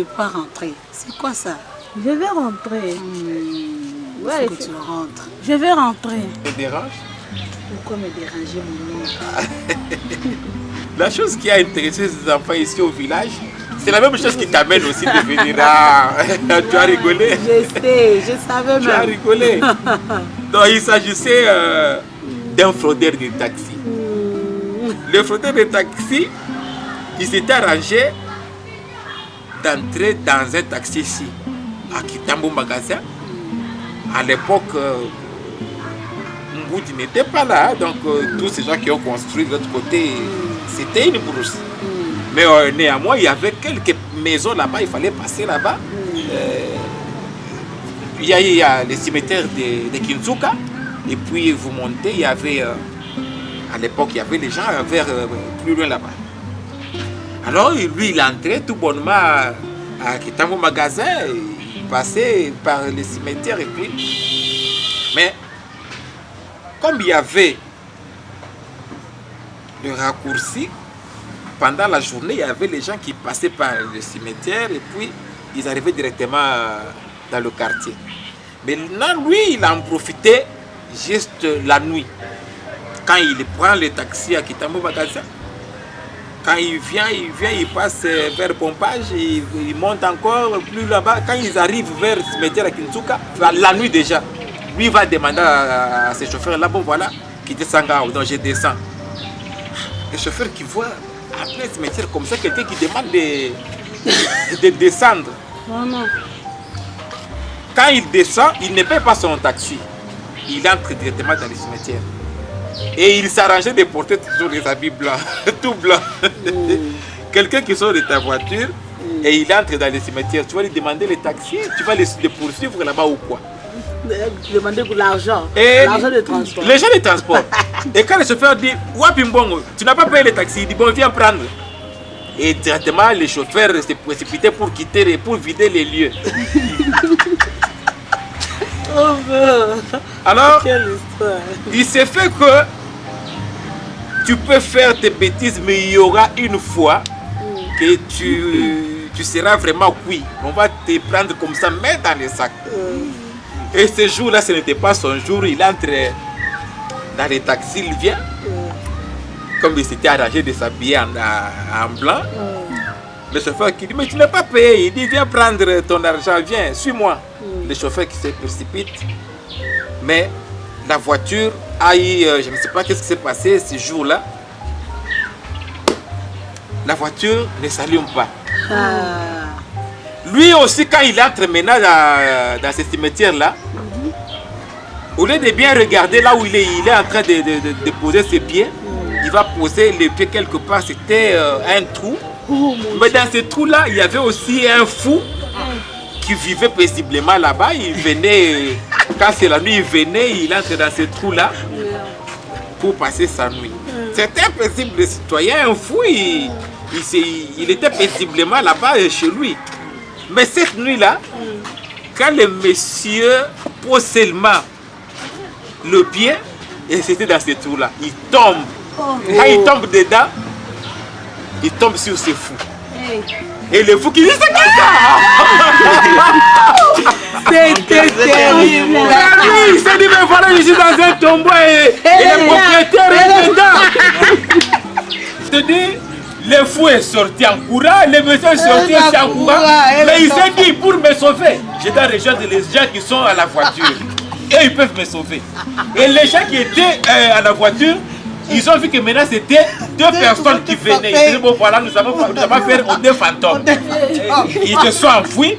pas rentrer. C'est quoi ça? Je vais rentrer. Ouais, faut que tu rentres. Je vais rentrer. Ça te dérange? Pourquoi me déranger, mon oncle? La chose qui a intéressé ces enfants ici au village, c'est la même chose qui t'amène aussi de venir là. Tu as rigolé? Je sais, je savais même. Tu as rigolé. Donc il s'agissait d'un fraudeur de taxi. Le fraudeur de taxi, il s'était arrangé d'entrer dans un taxi ici, à Kitambo Magasin. À l'époque, Mboudi n'était pas là, donc tous ces gens qui ont construit de l'autre côté, c'était une brousse. Mais néanmoins, il y avait quelques maisons là-bas, il fallait passer là-bas. Il y a le cimetière de Kinzuka, et puis vous montez, il y avait, à l'époque, il y avait les gens vers plus loin là-bas. Alors lui, il entrait tout bonnement à Kitambo Magasin, il passait par le cimetière et puis... Mais comme il y avait le raccourci, pendant la journée, il y avait les gens qui passaient par le cimetière et puis ils arrivaient directement dans le quartier. Mais là, lui, il en profitait juste la nuit. Quand il prend le taxi à Kitambo Magasin, quand il vient, il passe vers Pompage, il monte encore plus là-bas. Quand ils arrivent vers le cimetière à Kinzuka, la nuit déjà, lui va demander à ses chauffeurs, là, bon voilà, qui descend, donc je descends. Le chauffeur qui voit à plein cimetière comme ça, quelqu'un qui demande de descendre. Vraiment. Quand il descend, il ne paie pas son taxi. Il entre directement dans le cimetière. Et il s'arrangeait de porter toujours des habits blancs, tout blanc. Quelqu'un qui sort de ta voiture et il entre dans le cimetière, tu vas lui demander le taxi, tu vas le poursuivre là-bas ou quoi? Demander pour l'argent. Et L'argent de transport. Les gens de transport. Et quand le chauffeur dit, Wapimbongo, tu n'as pas payé le taxi, il dit, bon, viens prendre. Et directement, le chauffeur s'est précipité pour quitter, pour vider les lieux. Oh, alors, quelle histoire. Il s'est fait que tu peux faire tes bêtises, mais il y aura une fois que tu seras vraiment cuit. On va te prendre comme ça, mais dans les sacs. Et ce jour-là, ce n'était pas son jour. Il entre dans les taxis, il vient. Comme il s'était arrangé de s'habiller en blanc. Le chauffeur qui dit, mais tu n'as pas payé. Il dit, viens prendre ton argent, viens, suis-moi. Le chauffeur qui se précipite. Mais la voiture a eu, je ne sais pas qu'est-ce qui s'est passé ce jour-là. La voiture ne s'allume pas. Lui aussi, quand il entre maintenant dans ce cimetière-là, au lieu de bien regarder là où il est en train de poser ses pieds, il va poser les pieds quelque part, c'était un trou. Mais dans ce trou-là, il y avait aussi un fou qui vivait paisiblement là-bas. Il venait, quand c'est la nuit, il venait, il entre dans ce trou-là pour passer sa nuit. C'était un paisible citoyen, un fou, il était paisiblement là-bas chez lui. Mais cette nuit-là, quand le monsieur pose seulement le pied, et c'était dans ce trou-là, il tombe. Quand il tombe dedans, il tombe sur ce fou. Et le fou qui dit, c'est quelqu'un. C'était terrible. Il s'est dit, mais voilà, je suis dans un tombeau et le propriétaire est dedans. Je te dis, le fou est sorti en courant, le monsieur est sorti aussi en courant. Mais il s'est dit, pour me sauver, je dois rejoindre les gens qui sont à la voiture. Et ils peuvent me sauver. Et les gens qui étaient à la voiture, ils ont vu que maintenant c'était deux personnes qui venaient. Ils disaient, bon voilà, nous allons faire des fantômes. Ils se sont enfouis.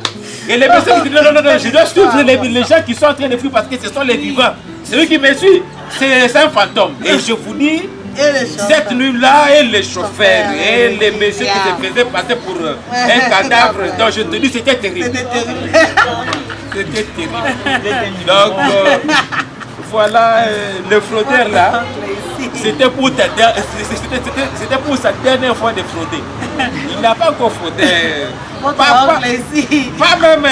Et les personnes disent, non, je dois suivre les gens qui sont en train de fuir parce que ce sont les vivants. Celui qui me suit, c'est un fantôme. Et je vous dis, cette nuit-là, et les chauffeurs, et les messieurs qui se faisaient passer pour un cadavre, donc je te dis, c'était terrible. C'était terrible. Donc, voilà, le fraudeur là, c'était pour sa dernière fois de frauder. Il n'a pas encore fraudé. Pas même